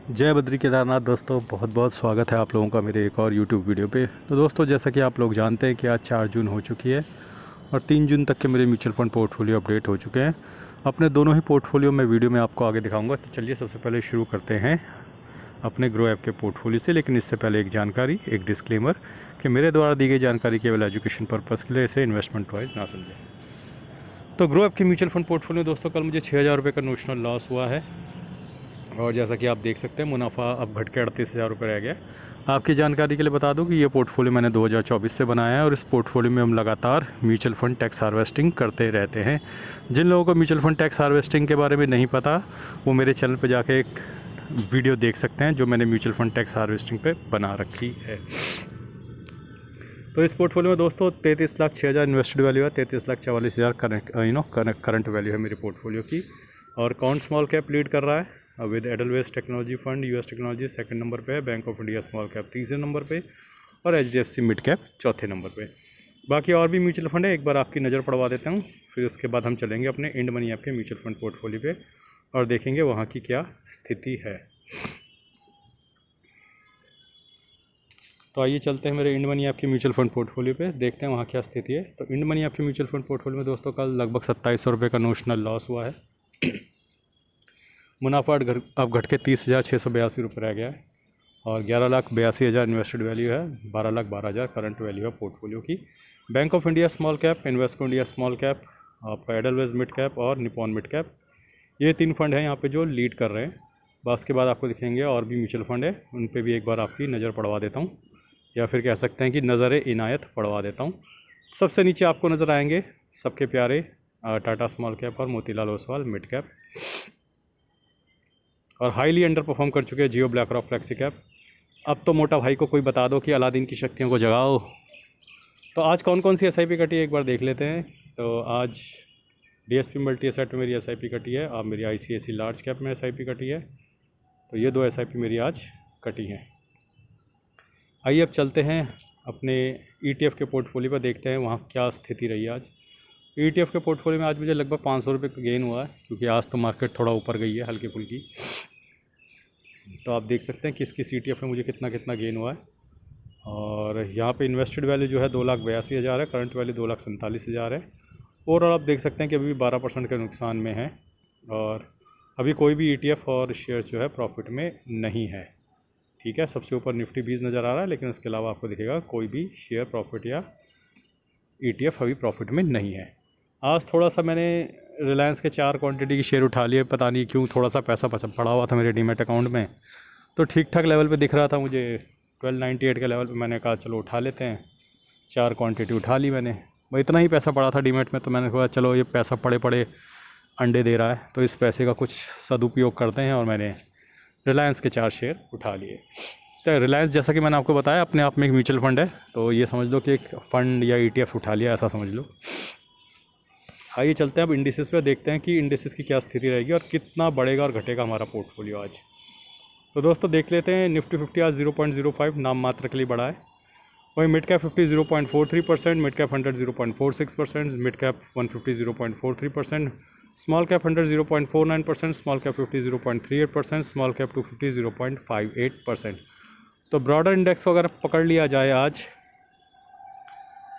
जय बद्री केदारनाथ दोस्तों, बहुत बहुत स्वागत है आप लोगों का मेरे एक और यूट्यूब वीडियो पे। तो दोस्तों, जैसा कि आप लोग जानते हैं कि आज 4 जून हो चुकी है और 3 जून तक के मेरे म्यूचुअल फंड पोर्टफोलियो अपडेट हो चुके हैं। अपने दोनों ही पोर्टफोलियो में वीडियो में आपको आगे दिखाऊंगा। तो चलिए सबसे पहले शुरू करते हैं अपने ग्रो ऐप के पोर्टफोलियो से। लेकिन इससे पहले एक जानकारी, एक डिस्क्लेमर कि मेरे द्वारा दी गई जानकारी केवल एजुकेशन पर्पज़ के लिए, इसे इन्वेस्टमेंट वाइज ना समझें। तो ग्रो ऐप के म्यूचुअल फंड पोर्टफोलियो दोस्तों, कल मुझे 6,000 रुपये का नोशनल लॉस हुआ है और जैसा कि आप देख सकते हैं मुनाफा अब घट के 38,000 रुपये रह गया। आपकी जानकारी के लिए बता दूं कि ये पोर्टफोलियो मैंने 2024 से बनाया है और इस पोर्टफोलियो में हम लगातार म्यूचुअल फंड टैक्स हार्वेस्टिंग करते रहते हैं। जिन लोगों को म्यूचुअल फंड टैक्स हार्वेस्टिंग के बारे में नहीं पता, वो मेरे चैनल पर जाके एक वीडियो देख सकते हैं जो मैंने म्यूचुअल फंड टैक्स हार्वेस्टिंग पे बना रखी है। तो इस पोर्टफोलियो में दोस्तों 33,06,000 इन्वेस्टेड वैल्यू है, 33,44,000 करंट वैल्यू है मेरे पोर्टफोलियो की। और कौन स्मॉल कैप लीड कर रहा है with edelweiss technology fund US technology second number पे है, bank of India small cap तीसरे नंबर पे और एचडीएफसी मिड कैप चौथे नंबर पे। बाकी और भी म्यूचुअल फंड है, एक बार आपकी नज़र पड़वा देता हूँ, फिर उसके बाद हम चलेंगे अपने इंड मनी ऐप के म्यूचुअल फंड पोर्टफोलियो पे और देखेंगे वहाँ की क्या स्थिति है। तो आइए चलते हैं मेरे इंड मनी ऐप के म्यूचुअल फंड पोर्टफोलियो पे, देखते हैं वहाँ क्या स्थिति है। तो इंड मनी ऐप के म्यूचुअल फंड पोर्टफोलियो में दोस्तों कल लगभग 2700 रुपये का नोशनल लॉस हुआ है। मुनाफा अब घट के 30,682 रुपये रह गया है और 11,82,000 इन्वेस्टेड वैल्यू है, 12,12,000 करंट वैल्यू है पोर्टफोलियो की। Bank of India small cap, Invesco India small cap, आपका एडलवेज मिड कैप और निपॉन मिड कैप, ये 3 फंड हैं यहाँ पे जो लीड कर रहे हैं। बस के बाद आपको दिखेंगे और भी म्यूचुअल फंड है, उन पर भी एक बार आपकी नज़र पड़वा देता हूँ, या फिर कह सकते हैं कि नज़र इनायत पड़वा देता हूँ। सबसे नीचे आपको नज़र आएंगे सबके प्यारे टाटा स्मॉल कैप और मोतीलाल ओसवाल मिड कैप, और हाईली अंडर परफॉर्म कर चुके हैं जियो, ब्लैक रॉक, फ्लेक्सी कैप। अब तो मोटा भाई को कोई बता दो कि अलादीन की शक्तियों को जगाओ। तो आज कौन कौन सी एसआईपी कटी है एक बार देख लेते हैं। तो आज डीएसपी मल्टी एसेट में मेरी एसआईपी कटी है, अब मेरी आईसीआईसी लार्ज कैप में एसआईपी कटी है। तो ये 2 एसआईपी मेरी आज कटी हैं। आइए अब चलते हैं अपने ईटीएफ के पोर्टफोलियो पर, देखते हैं वहाँ क्या स्थिति रही आज। ईटीएफ के पोर्टफोलियो में आज मुझे लगभग 500 रुपये का गेन हुआ है, क्योंकि आज तो मार्केट थोड़ा ऊपर गई है हल्की फुल्की। तो आप देख सकते हैं किस किस ईटीएफ में मुझे कितना कितना गेन हुआ है। और यहाँ पे इन्वेस्टेड वैल्यू जो है 2,82,000 है, करंट वैल्यू 2,47,000 है। ओवरऑल आप देख सकते हैं कि अभी भी 12% के नुकसान में है और अभी कोई भी ईटीएफ और शेयर्स जो है प्रॉफिट में नहीं है। ठीक है, सबसे ऊपर निफ्टी 20 नज़र आ रहा है, लेकिन उसके अलावा आपको दिखेगा कोई भी शेयर प्रॉफिट या ईटीएफ अभी प्रॉफिट में नहीं है। आज थोड़ा सा मैंने रिलायंस के 4 क्वांटिटी की शेयर उठा लिए, पता नहीं क्यों, थोड़ा सा पैसा पड़ा हुआ था मेरे डीमैट अकाउंट में, तो ठीक ठाक लेवल पे दिख रहा था मुझे 1298 के लेवल पे। मैंने कहा चलो उठा लेते हैं, 4 क्वांटिटी उठा ली मैंने। वह इतना ही पैसा पड़ा था डीमैट में, तो मैंने कहा चलो ये पैसा पड़े पड़े अंडे दे रहा है, तो इस पैसे का कुछ सदुपयोग करते हैं, और मैंने रिलायंस के 4 शेयर उठा लिए। तो रिलायंस, जैसा कि मैंने आपको बताया, अपने आप में एक म्यूचुअल फंड है, तो ये समझ लो कि एक फ़ंड या ईटीएफ उठा लिया, ऐसा समझ लो। आइए चलते हैं अब इंडिसेस पे, देखते हैं कि इंडिसेस की क्या स्थिति रहेगी और कितना बढ़ेगा और घटेगा हमारा पोर्टफोलियो आज। तो दोस्तों देख लेते हैं, निफ्टी 50 आज 0.05 नाम मात्र के लिए बढ़ा है। वहीं mid cap 50 0.43%, mid cap 100 0.46%, mid cap 150 0.43%, small cap 100 0.49%, small cap 50 0.38%, small cap 250 0.58%। तो ब्रॉडर इंडेक्स को अगर पकड़ लिया जाए आज,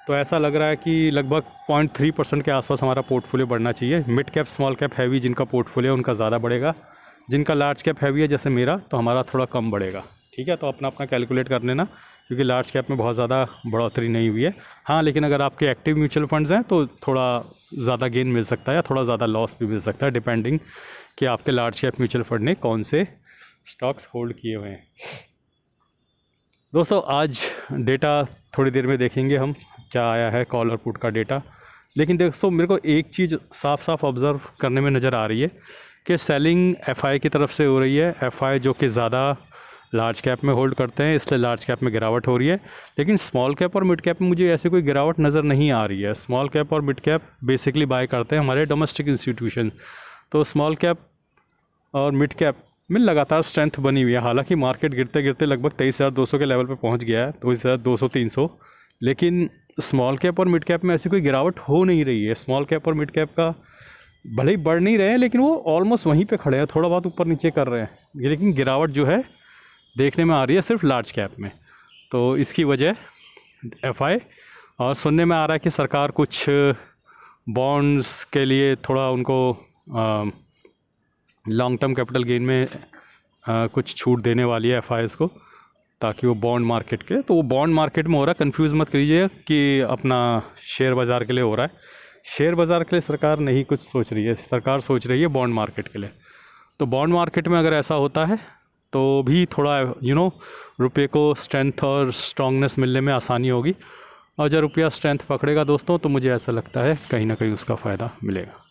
तो ऐसा लग रहा है कि लगभग 0.3% के आसपास हमारा पोर्टफोलियो बढ़ना चाहिए। Mid cap, small cap heavy जिनका पोर्टफोलियो उनका ज़्यादा बढ़ेगा, जिनका लार्ज कैप हैवी है जैसे मेरा, तो हमारा थोड़ा कम बढ़ेगा। ठीक है, तो अपना अपना कैलकुलेट कर लेना, क्योंकि लार्ज कैप में बहुत ज़्यादा बढ़ोतरी नहीं हुई है। हाँ, लेकिन अगर आपके एक्टिव म्यूचुअल फंड्स हैं तो थोड़ा ज़्यादा गेन मिल सकता है या थोड़ा ज़्यादा लॉस भी मिल सकता है, डिपेंडिंग कि आपके लार्ज कैप म्यूचुअल फंड ने कौन से स्टॉक्स होल्ड किए हुए हैं। दोस्तों आज डेटा थोड़ी देर में देखेंगे हम क्या आया है, कॉल और पुट का डेटा। लेकिन दोस्तों मेरे को एक चीज़ साफ साफ ऑब्ज़र्व करने में नज़र आ रही है कि सेलिंग एफआई की तरफ से हो रही है। एफआई जो कि ज़्यादा लार्ज कैप में होल्ड करते हैं, इसलिए लार्ज कैप में गिरावट हो रही है। लेकिन स्मॉल कैप और मिड कैप में मुझे ऐसे कोई गिरावट नज़र नहीं आ रही है। स्मॉल कैप और मिड कैप बेसिकली बाय करते हैं हमारे डोमेस्टिक इंस्टीट्यूशन, तो स्मॉल कैप और मिड कैप में लगातार स्ट्रेंथ बनी हुई है। हालांकि मार्केट गिरते गिरते लगभग 23,200 के लेवल पे पहुंच गया है, 23,200-300, लेकिन स्मॉल कैप और मिड कैप में ऐसी कोई गिरावट हो नहीं रही है। स्मॉल कैप और मिड कैप का भले ही बढ़ नहीं रहे हैं लेकिन वो ऑलमोस्ट वहीं पे खड़े हैं, थोड़ा बहुत ऊपर नीचे कर रहे हैं ये, लेकिन गिरावट जो है देखने में आ रही है सिर्फ लार्ज कैप में। तो इसकी वजह एफआई, और सुनने में आ रहा है कि सरकार कुछ बॉन्ड्स के लिए थोड़ा उनको लॉन्ग टर्म कैपिटल गेन में कुछ छूट देने वाली है एफआईएस को, ताकि वो बॉन्ड मार्केट के, तो वो बॉन्ड मार्केट में हो रहा है, कंफ्यूज मत करिए कि अपना शेयर बाज़ार के लिए हो रहा है। शेयर बाज़ार के लिए सरकार नहीं कुछ सोच रही है, सरकार सोच रही है बॉन्ड मार्केट के लिए। तो बॉन्ड मार्केट में अगर ऐसा होता है तो भी थोड़ा रुपये को स्ट्रेंथ और स्ट्रॉन्गनेस मिलने में आसानी होगी, और जब रुपया स्ट्रेंथ पकड़ेगा दोस्तों तो मुझे ऐसा लगता है कहीं ना कहीं उसका फ़ायदा मिलेगा।